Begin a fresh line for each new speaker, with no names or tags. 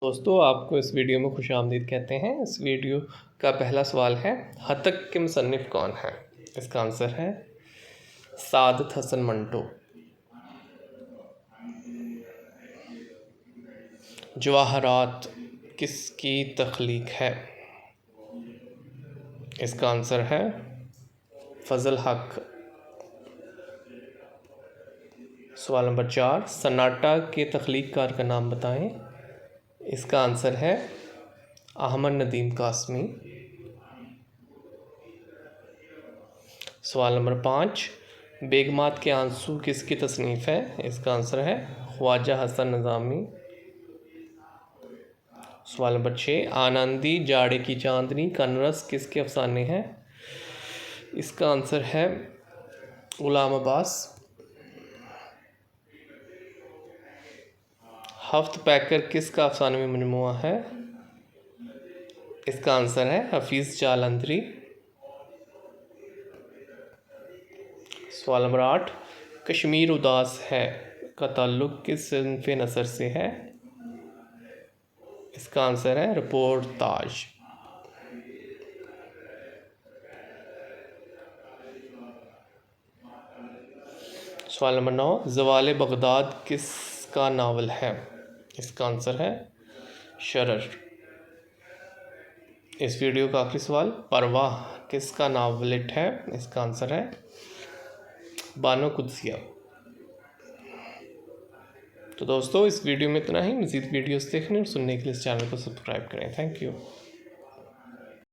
दोस्तों, आपको इस वीडियो में खुशामदीद कहते हैं। इस वीडियो का पहला सवाल है, हतक के मुसन्निफ़ कौन है? इसका आंसर है सादत हसन मंटो। जवाहरात किसकी तख्लीक है? इसका आंसर है फजल हक। सवाल नंबर 4, सन्नाटा के तख्लीककार का नाम बताएं। इसका आंसर है अहमद नदीम कासमी। सवाल नंबर 5, बेगमात के आंसू किसकी तसनीफ़ है? इसका आंसर है ख्वाजा हसन निज़ामी। सवाल नंबर 6, आनंदी जाड़े की चांदनी कनरस किसके अफसाने हैं? इसका आंसर है गुलाम अब्बास। हफ्त पैकर किसका अफसानवी मजमुआ है? इसका आंसर है हफीज़ जालंधरी। सवाल नंबर 8, कश्मीर उदास है का ताल्लुक़ किस सिन्फ़ नसर से है? इसका आंसर है रिपोर्टाज। सवाल नंबर 9, ज़वाल बगदाद किसका नावल है? इसका आंसर है शरर। इस वीडियो का आखिरी सवाल, परवाह किसका नावलिट है? इसका आंसर है बानो कुद्सिया। तो दोस्तों, इस वीडियो में इतना ही। मज़ीद वीडियोस देखने और सुनने के लिए इस चैनल को सब्सक्राइब करें। Thank you.